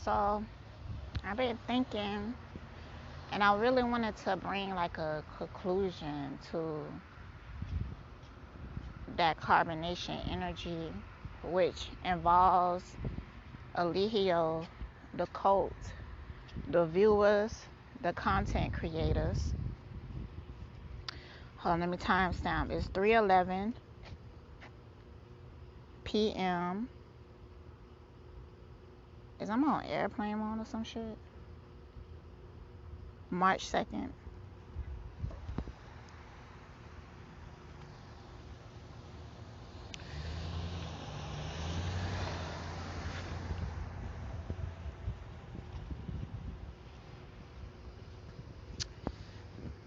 So I've been thinking, and I really wanted to bring like a conclusion to that carbonation energy, which involves Eligio, the cult, the viewers, the content creators. Hold on, let me timestamp. It's 3:11 p.m. Is I'm on airplane mode or some shit? March 2nd.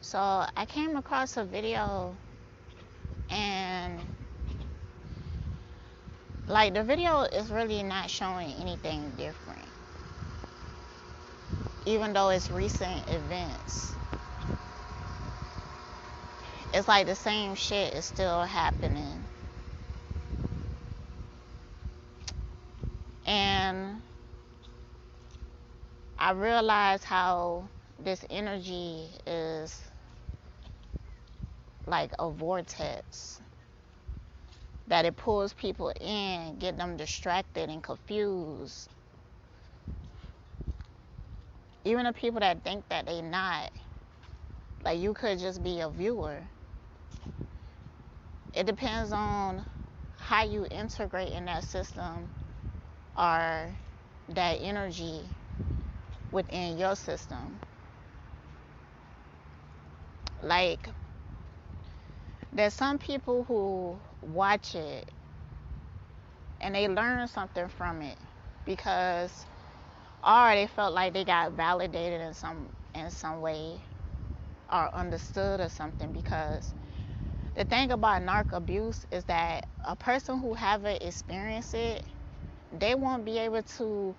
So I came across a video, and like the video is really not showing anything different, even though it's recent events. It's like the same shit is still happening. And I realized how this energy is like a vortex, that it pulls people in, get them distracted and confused. Even the people that think that they not, like you could just be a viewer. It depends on how you integrate in that system or that energy within your system. Like, there's some people who watch it and they learn something from it because or they felt like they got validated in some way or understood or something. Because the thing about narc abuse is that a person who haven't experienced it, they won't be able to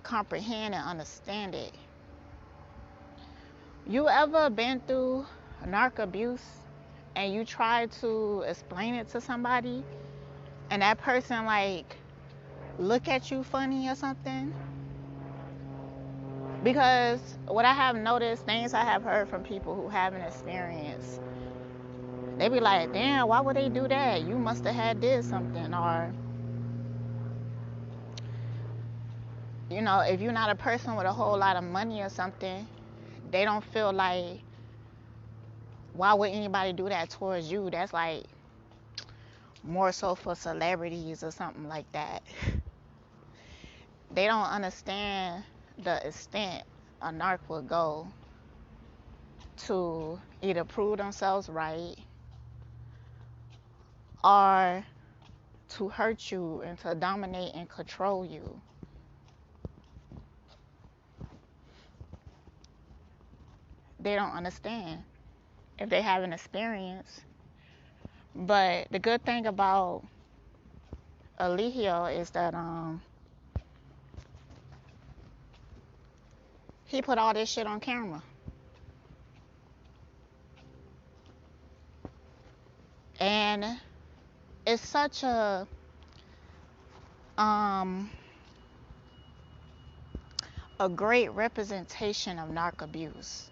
comprehend and understand it. You ever been through narc abuse and you try to explain it to somebody and that person like look at you funny or something? Because what I have noticed, things I have heard from people who haven't experienced, they be like, damn, why would they do that? You must have had did something. Or, you know, if you're not a person with a whole lot of money or something, they don't feel like, why would anybody do that towards you? That's like more so for celebrities or something like that. They don't understand the extent a narc would go to either prove themselves right or to hurt you and to dominate and control you. They don't understand if they haven't experienced. But the good thing about Eligio is that he put all this shit on camera. And it's such a great representation of narc abuse.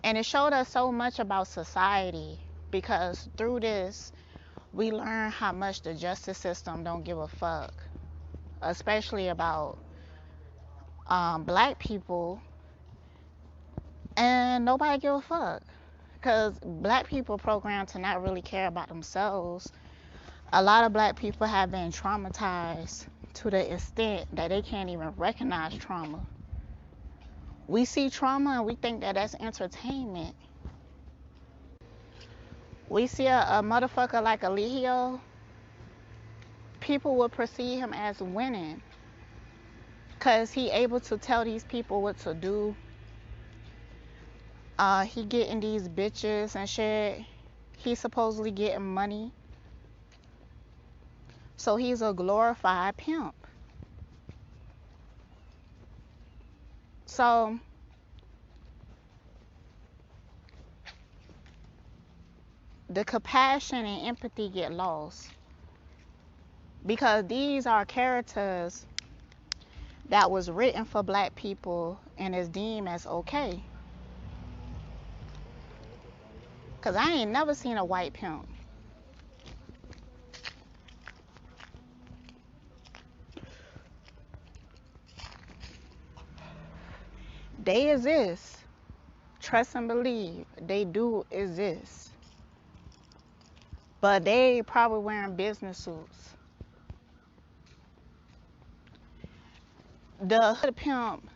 And it showed us so much about society, because through this, we learn how much the justice system don't give a fuck, especially about black people, and nobody give a fuck. Because black people programmed to not really care about themselves. A lot of black people have been traumatized to the extent that they can't even recognize trauma. We see trauma and we think that that's entertainment. We see a motherfucker like Eligio, people would perceive him as winning because he able to tell these people what to do. He getting these bitches and shit. He's supposedly getting money. So he's a glorified pimp. So the compassion and empathy get lost because these are characters that was written for black people and is deemed as okay. Because I ain't never seen a white pimp. They exist. Trust and believe. They do exist. But they probably wearing business suits. The hood pimp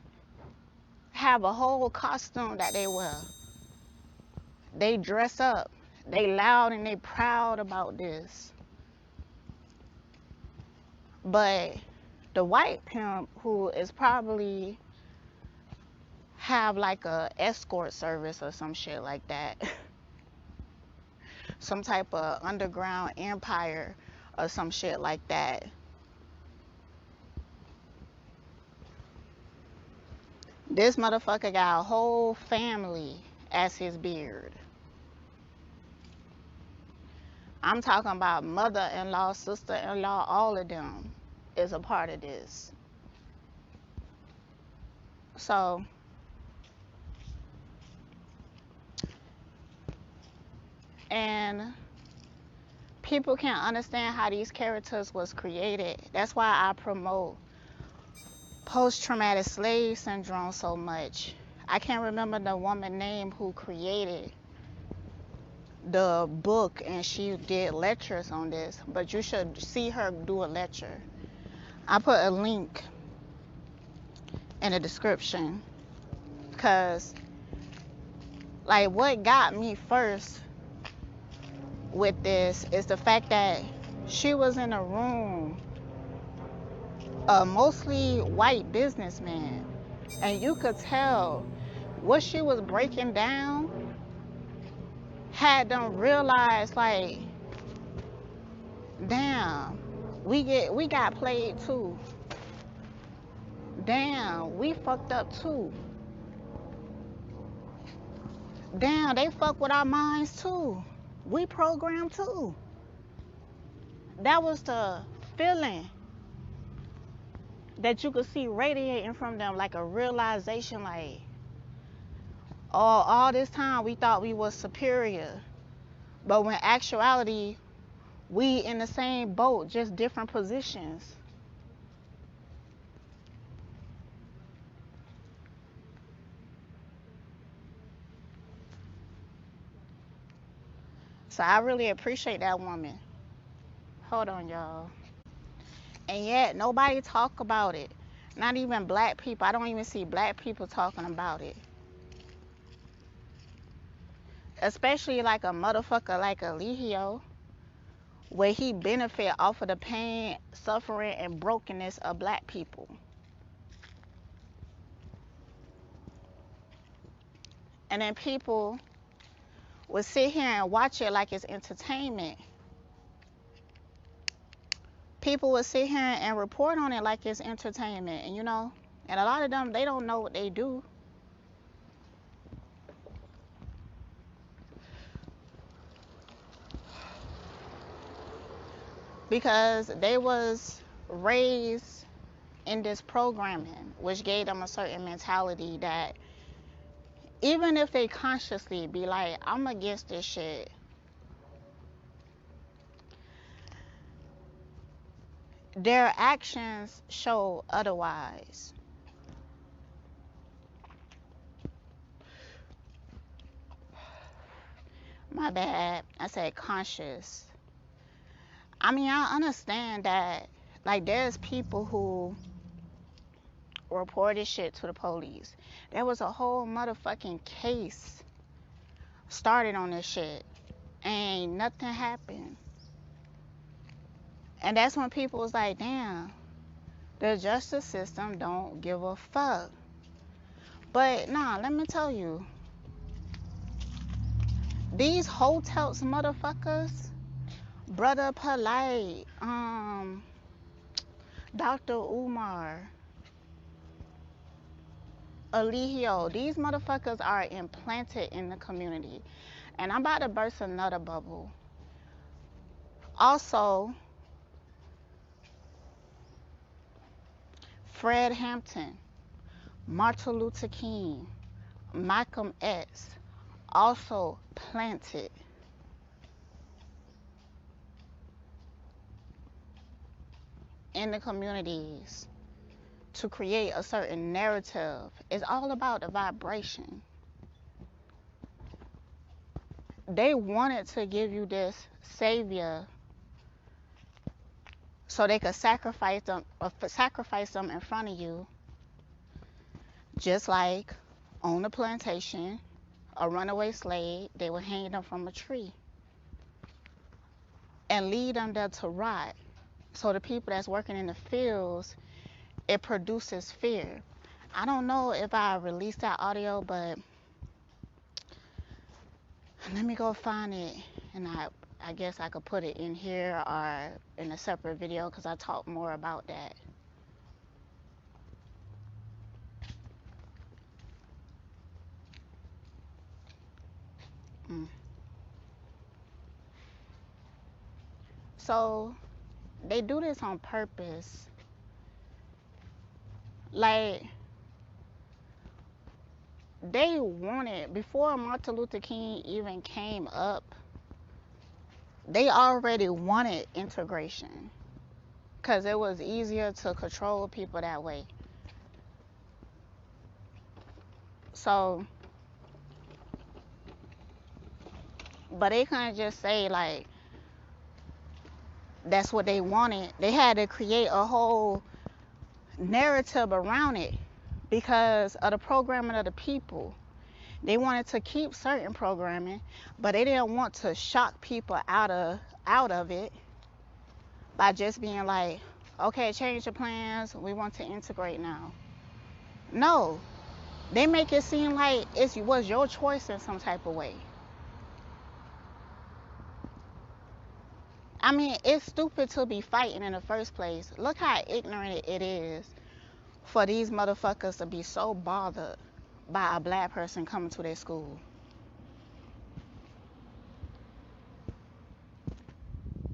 have a whole costume that they wear. They dress up. They loud and they proud about this. But the white pimp, who is probably have like a escort service or some shit like that, some type of underground empire or some shit like that, this motherfucker got a whole family as his beard. I'm talking about mother-in-law, sister-in-law, all of them is a part of this. So and people can't understand how these characters was created. That's why I promote post-traumatic slave syndrome so much. I can't remember the woman's name who created the book, and she did lectures on this, but you should see her do a lecture. I put a link in the description, because like what got me first with this is the fact that she was in a room, a mostly white businessman, and you could tell what she was breaking down had them realize, like, damn, we got played too. Damn, we fucked up too. Damn, they fuck with our minds too. We programmed too. That was the feeling that you could see radiating from them, like a realization, like, oh, all this time we thought we was superior, but when actuality we in the same boat, just different positions. So I really appreciate that woman. Hold on, y'all. And yet nobody talk about it. Not even black people. I don't even see black people talking about it. Especially like a motherfucker like Eligio, where he benefit off of the pain, suffering, and brokenness of black people. And then people would sit here and watch it like it's entertainment. People would sit here and report on it like it's entertainment, and and a lot of them, they don't know what they do. Because they was raised in this programming, which gave them a certain mentality that even if they consciously be like, I'm against this shit, their actions show otherwise. My bad, I said conscious. I mean, I understand that, like, there's people who reported shit to the police. There was a whole motherfucking case started on this shit. Ain't nothing happened. And that's when people was like, damn, the justice system don't give a fuck. But nah, let me tell you, these hoteps motherfuckers, Brother Polite, Dr. Umar, Eligio, these motherfuckers are implanted in the community. And I'm about to burst another bubble. Also, Fred Hampton, Martin Luther King, Malcolm X also planted in the communities to create a certain narrative. It's all about the vibration. They wanted to give you this savior so they could sacrifice them in front of you, just like on the plantation, a runaway slave, they would hang them from a tree and lead them there to rot. So the people that's working in the fields, it produces fear. I don't know if I released that audio, but let me go find it, and I guess I could put it in here or in a separate video because I talk more about that. So they do this on purpose. Like, they wanted, before Martin Luther King even came up, they already wanted integration because it was easier to control people that way. So, but they couldn't just say like that's what they wanted. They had to create a whole narrative around it because of the programming of the people. They wanted to keep certain programming, but they didn't want to shock people out of it by just being like, okay, change your plans, we want to integrate now. No, they make it seem like it was your choice in some type of way. I mean, it's stupid to be fighting in the first place. Look how ignorant it is for these motherfuckers to be so bothered by a black person coming to their school.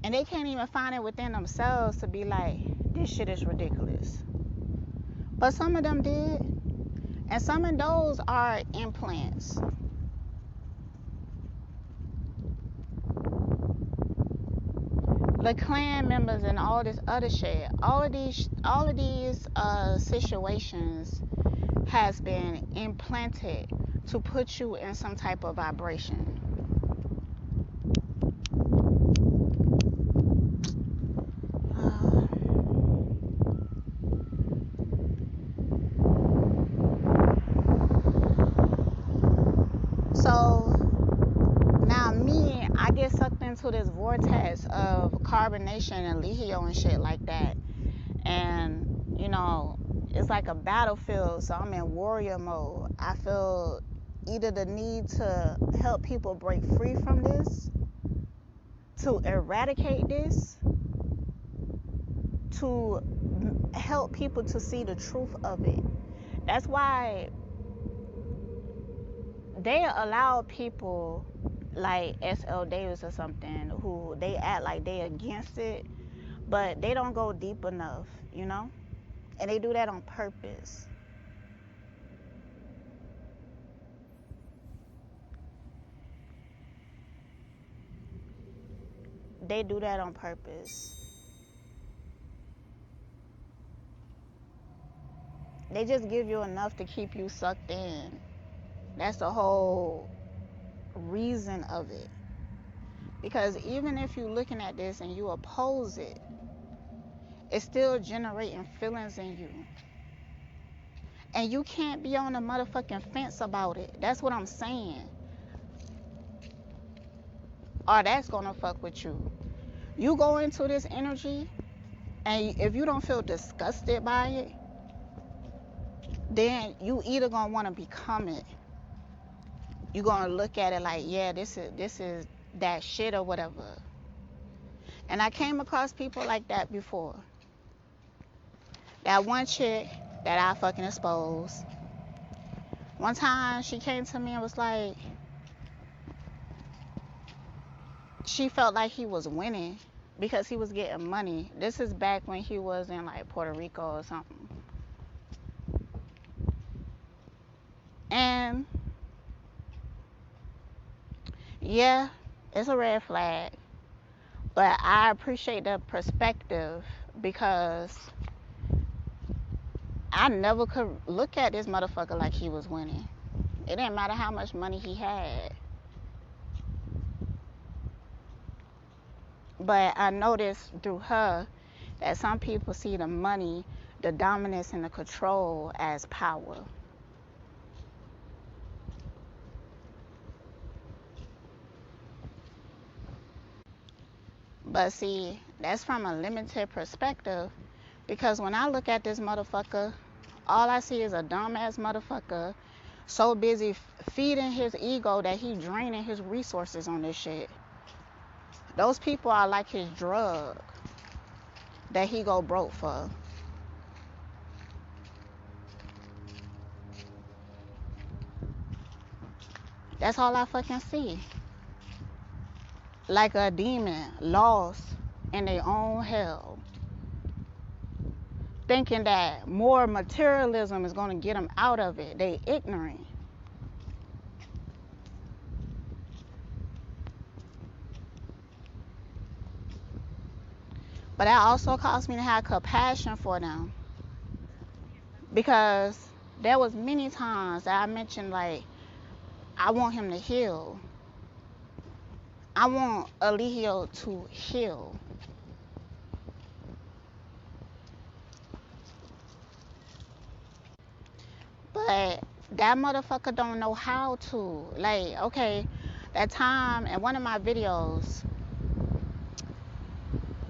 And they can't even find it within themselves to be like, this shit is ridiculous. But some of them did. And some of those are implants. The clan members and all this other shit, all of these situations has been implanted to put you in some type of vibration. So now me, I get sucked into this vortex of carbonation and lihio and shit like that, and you know, it's like a battlefield. So I'm in warrior mode. I feel either the need to help people break free from this, to eradicate this, to help people to see the truth of it. That's why they allow people like S.L. Davis or something who they act like they against it, but they don't go deep enough, you know? And they do that on purpose. They do that on purpose. They just give you enough to keep you sucked in. That's the whole reason of it. Because even if you're looking at this and you oppose it, it's still generating feelings in you. And you can't be on the motherfucking fence about it. That's what I'm saying. Or that's gonna fuck with you. You go into this energy, and if you don't feel disgusted by it, then you either gonna want to become it. You're gonna look at it like, yeah, this is that shit or whatever. And I came across people like that before. That one chick that I fucking exposed. One time she came to me and was like, she felt like he was winning because he was getting money. This is back when he was in like Puerto Rico or something. Yeah, it's a red flag. But I appreciate the perspective because I never could look at this motherfucker like he was winning. It didn't matter how much money he had. But I noticed through her that some people see the money, the dominance, and the control as power. But see, that's from a limited perspective because when I look at this motherfucker, all I see is a dumbass motherfucker so busy feeding his ego that he draining his resources on this shit. Those people are like his drug that he go broke for. That's all I fucking see. Like a demon lost in their own hell, thinking that more materialism is going to get them out of it. They ignorant. But that also caused me to have compassion for them because there was many times that I mentioned, like, I want him to heal. I want Eligio to heal. But that motherfucker don't know how to. Like, okay, that time in one of my videos,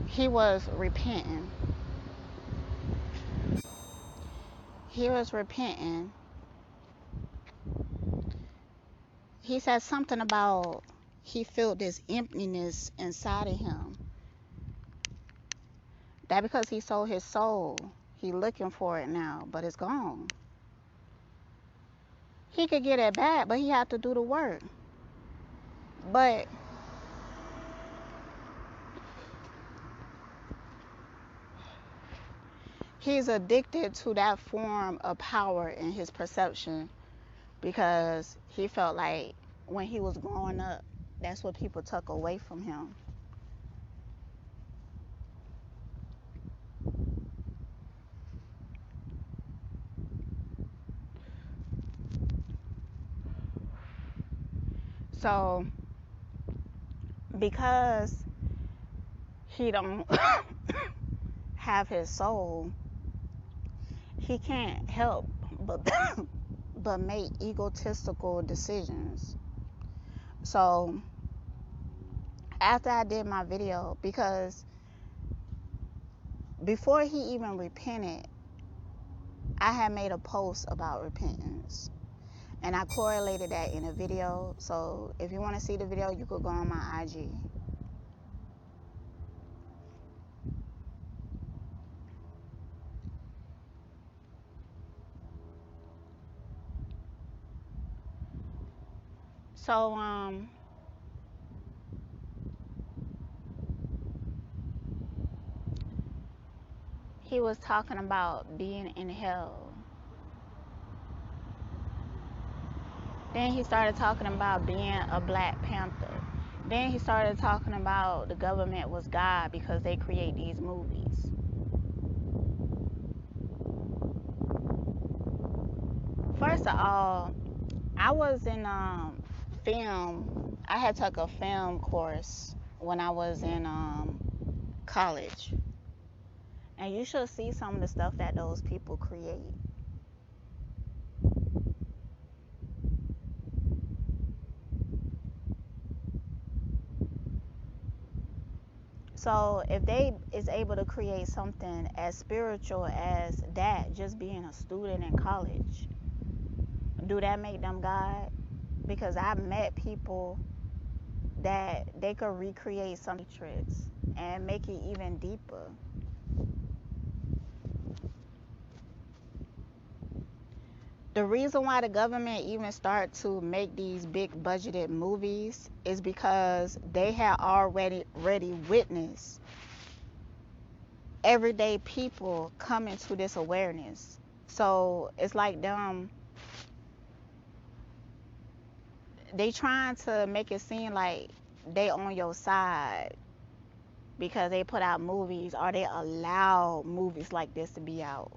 he was repenting. He was repenting. He said something about he felt this emptiness inside of him. That because he sold his soul, he looking for it now, but it's gone. He could get it back, but he had to do the work. But he's addicted to that form of power in his perception because he felt like when he was growing up, that's what people took away from him. So because he don't have his soul, he can't help but make egotistical decisions. So after I did my video, because before he even repented, I had made a post about repentance and I correlated that in a video. So if you want to see the video, you could go on my IG. So he was talking about being in hell. Then he started talking about being a Black Panther. Then he started talking about the government was God because they create these movies. First of all, I was in film. I had took a film course when I was in college. And you should see some of the stuff that those people create. So if they is able to create something as spiritual as that, just being a student in college, do that make them God? Because I met people that they could recreate some tricks and make it even deeper. The reason why the government even start to make these big budgeted movies is because they had already witnessed everyday people coming to this awareness. So it's like them, they trying to make it seem like they on your side because they put out movies, or they allow movies like this to be out.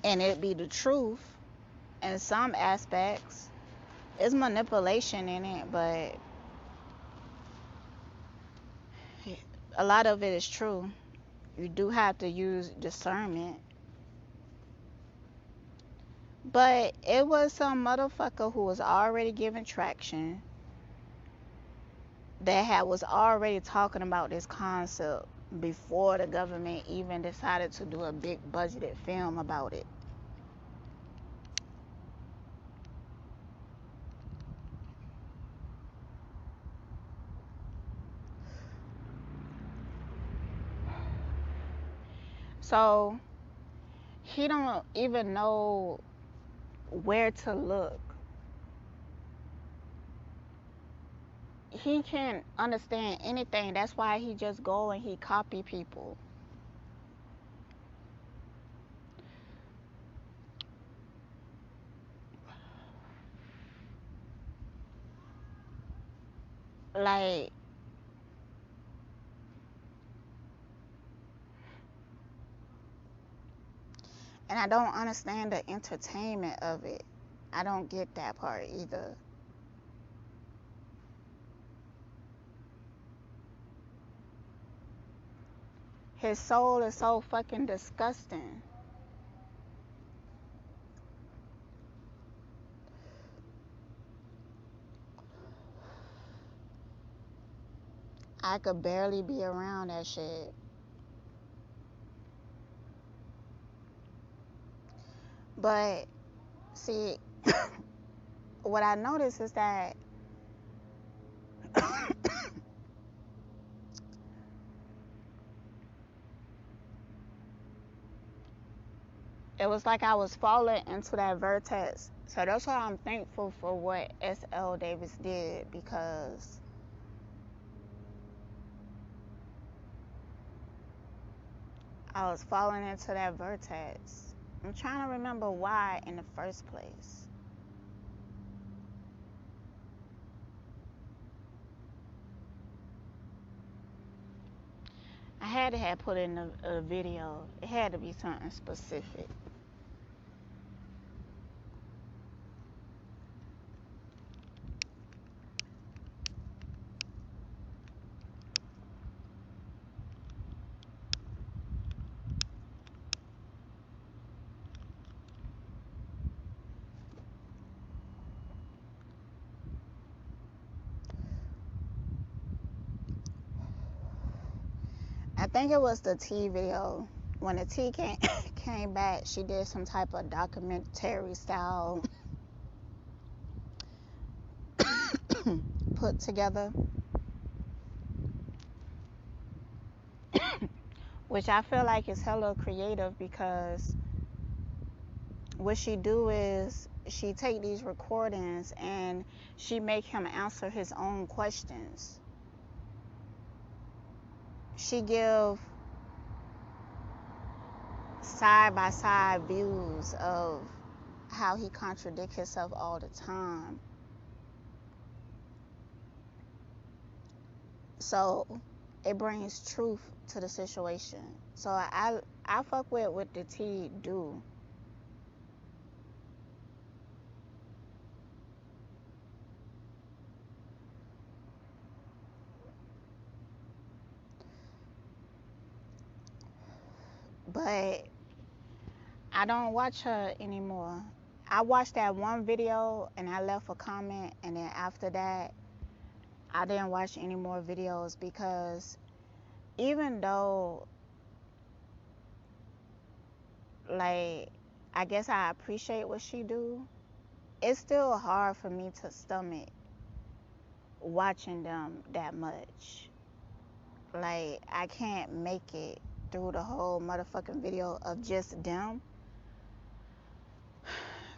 And it be the truth in some aspects. It's manipulation in it, but a lot of it is true. You do have to use discernment. But it was some motherfucker who was already giving traction, that was already talking about this concept before the government even decided to do a big budgeted film about it. So he don't even know where to look. He can't understand anything. That's why he just go and he copy people. Like, and I don't understand the entertainment of it. I don't get that part either. His soul is so fucking disgusting. I could barely be around that shit. But see, what I noticed is that it was like I was falling into that vortex. So that's why I'm thankful for what S.L. Davis did, because I was falling into that vortex. I'm trying to remember why in the first place. I had to have put in a video. It had to be something specific. I think it was the T video. When the T came back, she did some type of documentary style put together, which I feel like is hella creative, because what she do is she take these recordings and she make him answer his own questions. She give side by side views of how he contradicts himself all the time. So it brings truth to the situation. So I fuck with what the T do. But I don't watch her anymore. I watched that one video and I left a comment, and then after that I didn't watch any more videos, because even though, like, I guess I appreciate what she do, it's still hard for me to stomach watching them that much. Like, I can't make it through the whole motherfucking video of just them,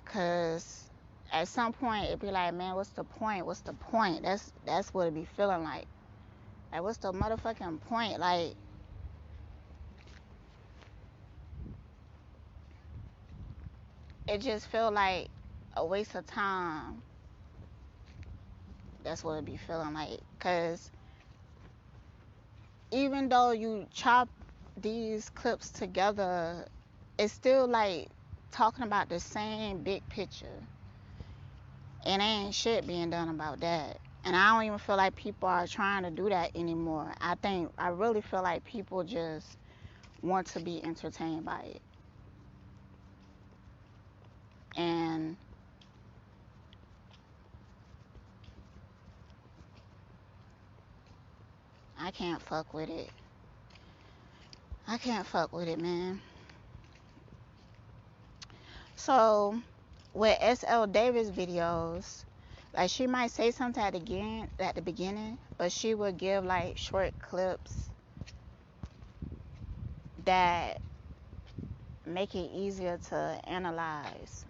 cause at some point it be like, man, what's the point? What's the point? That's what it be feeling like. Like, what's the motherfucking point? Like, it just feel like a waste of time. That's what it be feeling like. Because even though you chop these clips together, it's still like talking about the same big picture. And ain't shit being done about that. And I don't even feel like people are trying to do that anymore. I really feel like people just want to be entertained by it. And I can't fuck with it. I can't fuck with it, man. So with SL Davis videos, like she might say something at the beginning, but she would give like short clips that make it easier to analyze.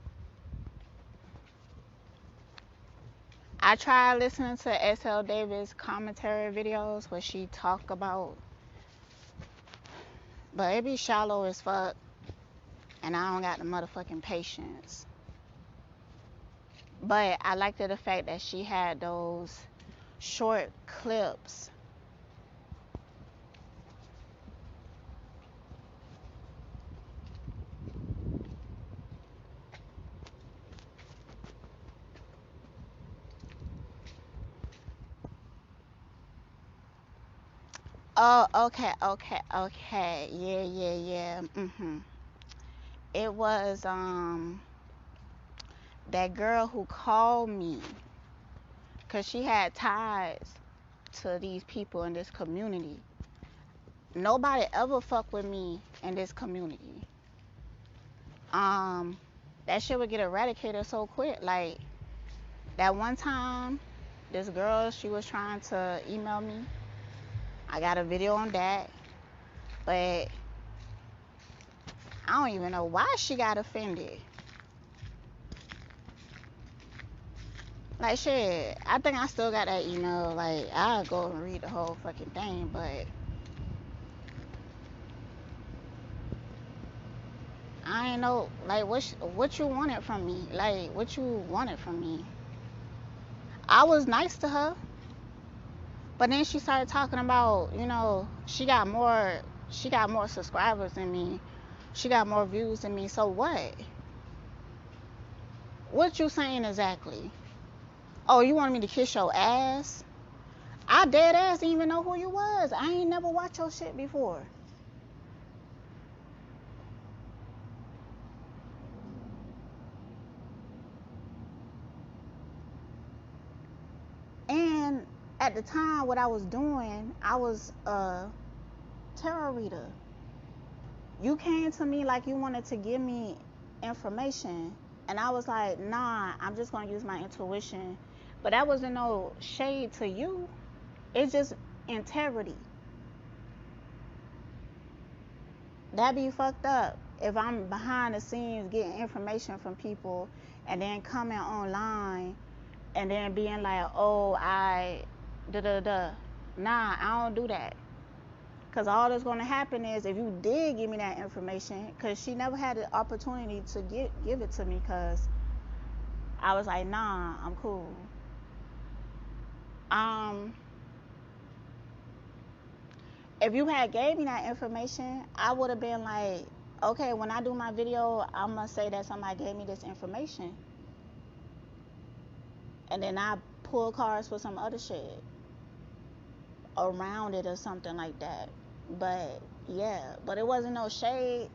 I tried listening to SL Davis commentary videos where she talk about, but it be shallow as fuck, and I don't got the motherfucking patience. But I liked the fact that she had those short clips. Oh, okay. Yeah. It was that girl who called me, cause she had ties to these people in this community. Nobody ever fuck with me in this community. That shit would get eradicated so quick. Like that one time, this girl, she was trying to email me. I got a video on that, but I don't even know why she got offended. Like shit, I think I still got that email. Like I'll go and read the whole fucking thing, but I ain't know like what you wanted from me. Like what you wanted from me. I was nice to her, but then she started talking about, she got more subscribers than me. She got more views than me. So what? What you saying exactly? Oh, you want me to kiss your ass? I dead ass didn't even know who you was. I ain't never watched your shit before. And at the time, what I was doing, I was a tarot reader. You came to me like you wanted to give me information. And I was like, nah, I'm just going to use my intuition. But that wasn't no shade to you. It's just integrity. That be fucked up. If I'm behind the scenes getting information from people and then coming online and then being like, oh, Nah, I don't do that. Because all that's going to happen is if you did give me that information, because she never had the opportunity to give it to me because I was like, nah, I'm cool. If you had gave me that information, I would have been like, okay, when I do my video, I'm going to say that somebody gave me this information. And then I pull cards for some other shit around it or something like that. But it wasn't no shade.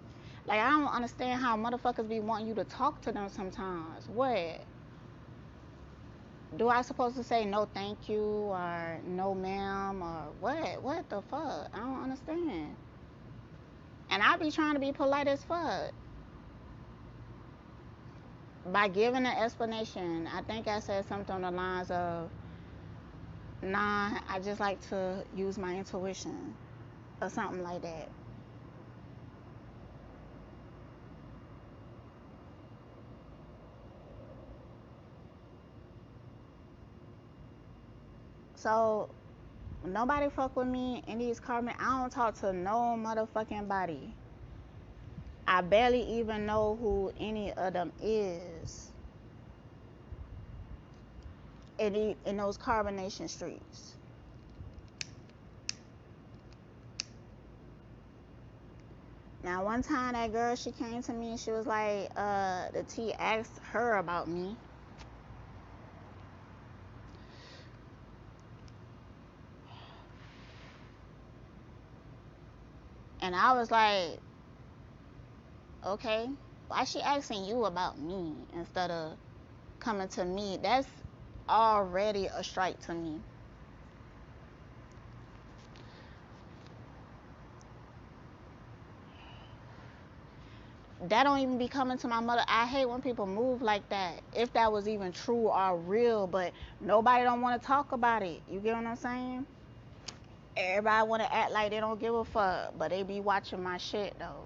Like, I don't understand how motherfuckers be wanting you to talk to them sometimes. What? Do I supposed to say no thank you or no ma'am or what? What the fuck? I don't understand. And I be trying to be polite as fuck. By giving an explanation, I think I said something on the lines of, nah, I just like to use my intuition or something like that. So nobody fuck with me in these comments. I don't talk to no motherfucking body. I barely even know who any of them is. in those Carbonation streets. Now, one time that girl, she came to me and she was like, the T asked her about me. And I was like, okay, why she asking you about me instead of coming to me? That's already a strike to me. That don't even be coming to my mother. I hate when people move like that. If that was even true or real, but nobody don't want to talk about it. You get what I'm saying? Everybody want to act like they don't give a fuck, but they be watching my shit though.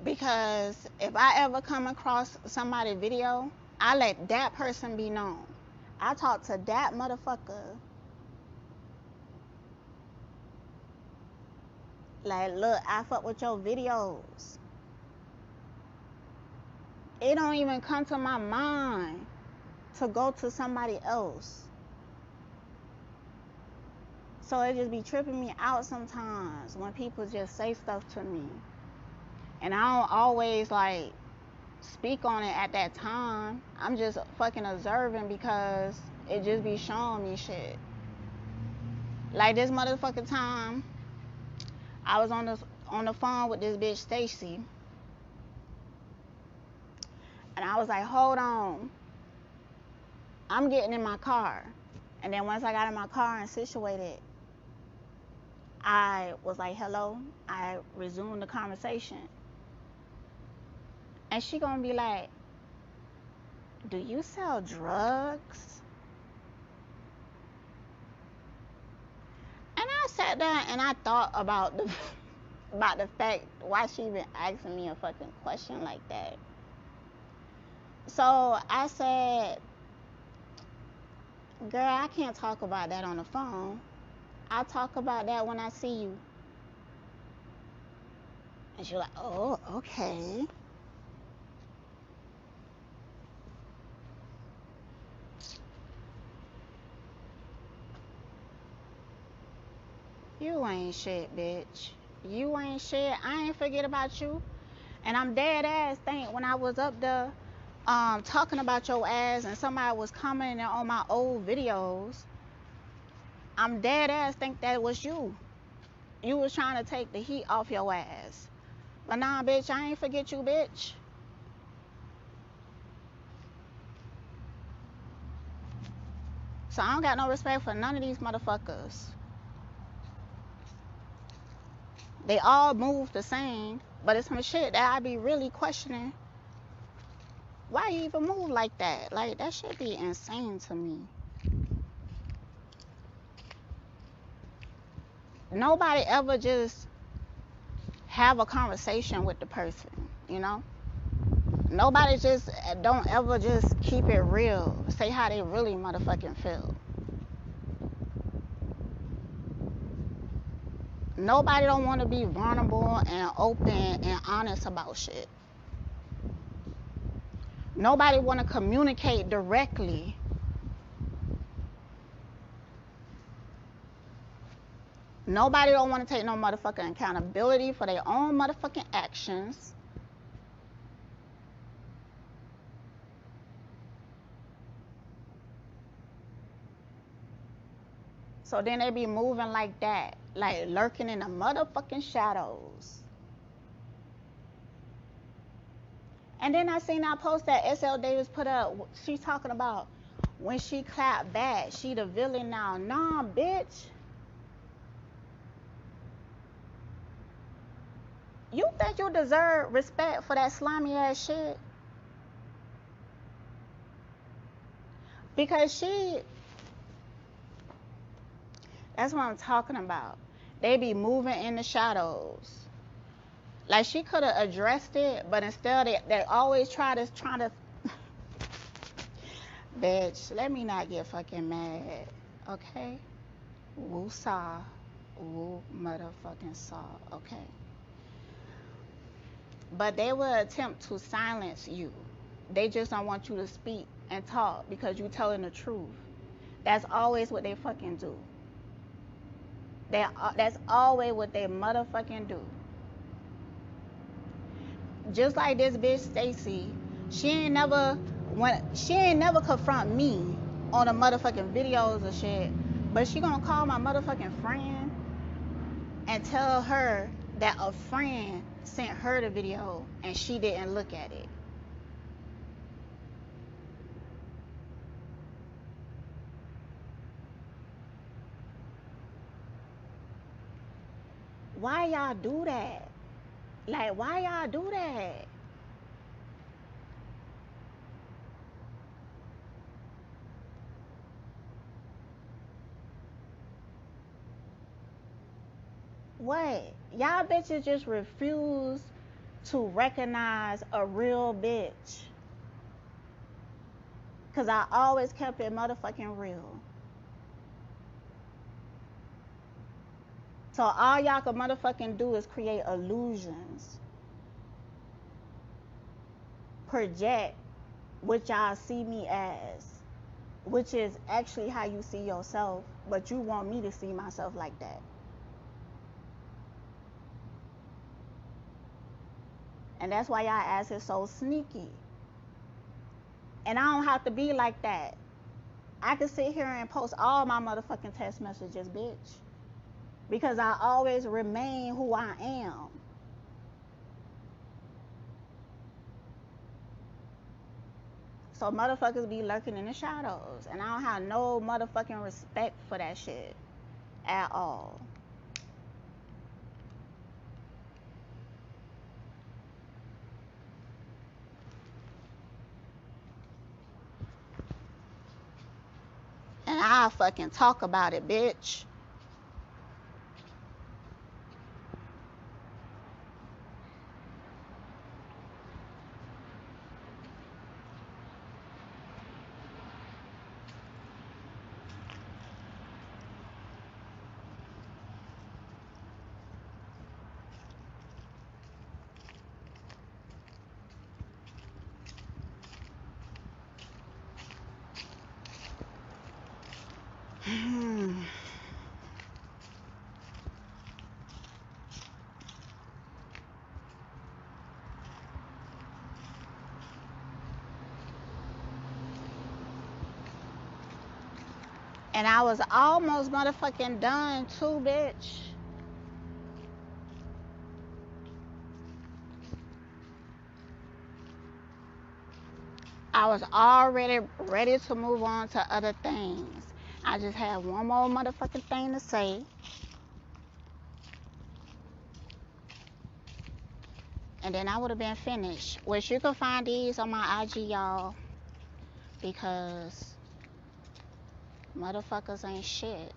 Because if I ever come across somebody's video, I let that person be known. I talk to that motherfucker. Like, look, I fuck with your videos. It don't even come to my mind to go to somebody else. So it just be tripping me out sometimes when people just say stuff to me. And I don't always like speak on it at that time. I'm just fucking observing because it just be showing me shit. Like this motherfucking time, I was on the phone with this bitch Stacy, and I was like, hold on, I'm getting in my car. And then once I got in my car and situated, I was like, hello. I resumed the conversation. And she gonna be like, do you sell drugs? And I sat down and I thought about the fact why she even asking me a fucking question like that. So I said, girl, I can't talk about that on the phone. I'll talk about that when I see you. And she was like, oh, okay. You ain't shit, bitch. You ain't shit. I ain't forget about you. And I'm dead ass think when I was up there talking about your ass and somebody was commenting on my old videos, I'm dead ass think that was you. You was trying to take the heat off your ass. But nah, bitch, I ain't forget you, bitch. So I don't got no respect for none of these motherfuckers. They all move the same, but it's some shit that I be really questioning. Why you even move like that? Like, that should be insane to me. Nobody ever just have a conversation with the person, you know? Nobody just don't ever just keep it real. Say how they really motherfucking feel. Nobody don't want to be vulnerable and open and honest about shit. Nobody want to communicate directly. Nobody don't want to take no motherfucking accountability for their own motherfucking actions. So then they be moving like that, like lurking in the motherfucking shadows. And then I seen that post that S.L. Davis put up. She's talking about when she clapped back, she the villain now. Nah, bitch. You think you deserve respect for that slimy ass shit? Because that's what I'm talking about. They be moving in the shadows. Like, she could have addressed it, but instead they always try to Bitch, let me not get fucking mad, okay? Woo saw, woo motherfucking saw, okay? But they will attempt to silence you. They just don't want you to speak and talk because you telling the truth. That's always what they fucking do. That's always what they motherfucking do. Just like this bitch Stacy, she ain't never confront me on the motherfucking videos or shit, but she gonna call my motherfucking friend and tell her that a friend sent her the video and she didn't look at it. Why y'all do that? Like, why y'all do that? What? Y'all bitches just refuse to recognize a real bitch. Cause I always kept it motherfucking real. So all y'all can motherfucking do is create illusions. Project what y'all see me as, which is actually how you see yourself, but you want me to see myself like that. And that's why y'all ass is so sneaky. And I don't have to be like that. I can sit here and post all my motherfucking text messages, bitch. Because I always remain who I am. So motherfuckers be lurking in the shadows. And I don't have no motherfucking respect for that shit at all. And I'll fucking talk about it, bitch. And I was almost motherfucking done too, bitch. I was already ready to move on to other things. I just had one more motherfucking thing to say. And then I would have been finished. Which you can find these on my IG, y'all. Because motherfuckers ain't shit.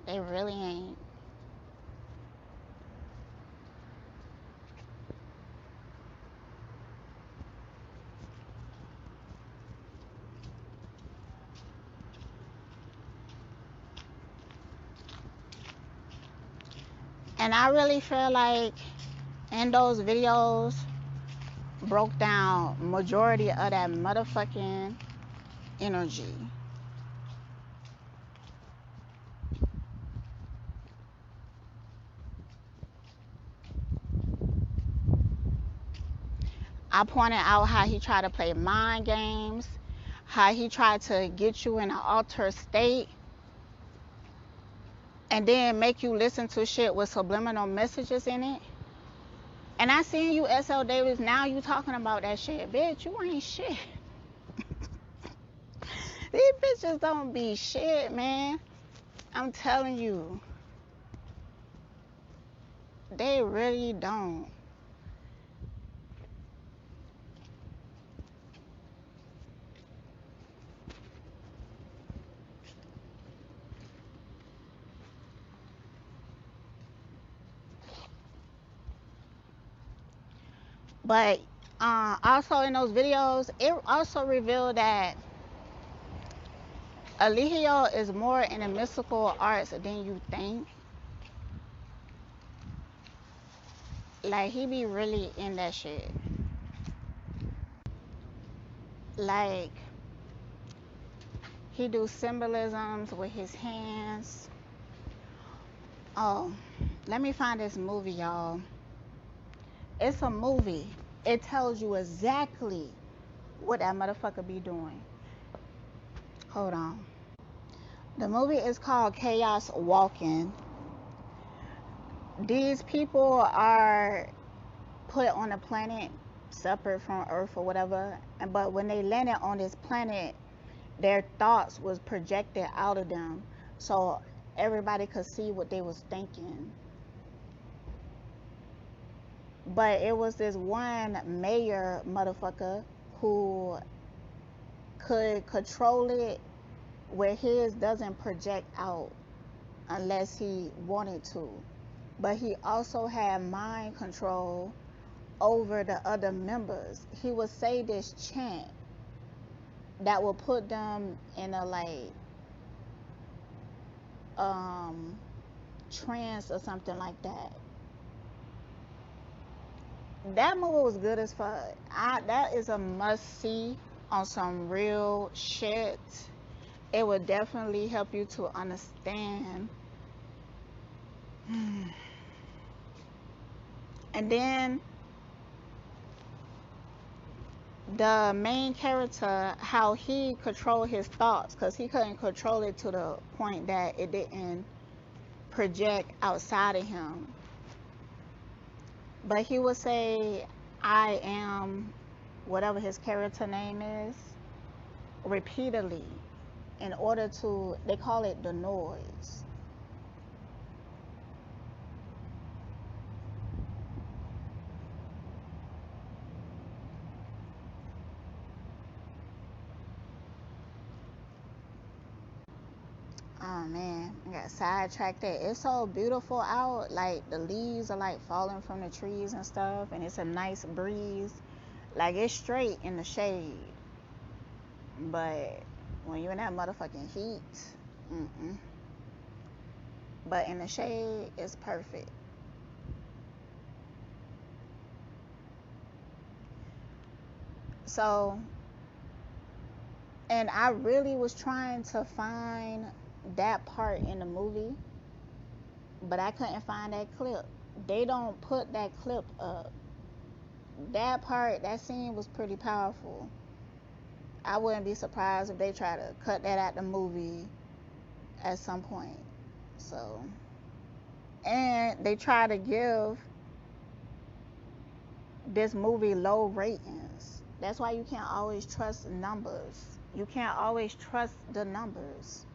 They really ain't. And I really feel like in those videos broke down majority of that motherfucking energy. I pointed out how he tried to play mind games, how he tried to get you in an altered state and then make you listen to shit with subliminal messages in it. And I seen you, SL Davis, now you talking about that shit. Bitch, you ain't shit. These bitches don't be shit, man. I'm telling you. They really don't. But Also in those videos, it also revealed that Eligio is more in the mystical arts than you think. Like, he be really in that shit. Like, he do symbolisms with his hands. Oh, let me find this movie, y'all. It's a movie. It tells you exactly what that motherfucker be doing. Hold on. The movie is called Chaos Walking. These people are put on a planet separate from Earth or whatever, but when they landed on this planet, their thoughts was projected out of them, so everybody could see what they was thinking. But it was this one mayor motherfucker who could control it where his doesn't project out unless he wanted to. But he also had mind control over the other members. He would say this chant that will put them in a like trance or something like that. That movie was good as fuck. That is a must see on some real shit. It would definitely help you to understand. And then the main character, how he controlled his thoughts, because he couldn't control it to the point that it didn't project outside of him. But he would say, I am, whatever his character name is, repeatedly, in order to, they call it the noise. Oh man, I got sidetracked. It's so beautiful out. Like, the leaves are like falling from the trees and stuff, and it's a nice breeze. Like, it's straight in the shade, but when you're in that motherfucking heat, but in the shade, it's perfect. So, and I really was trying to find that part in the movie, but I couldn't find that clip. They don't put that clip up. That part, that scene was pretty powerful. I wouldn't be surprised if they try to cut that out the movie at some point. So, and they try to give this movie low ratings. That's why you can't always trust numbers. You can't always trust the numbers.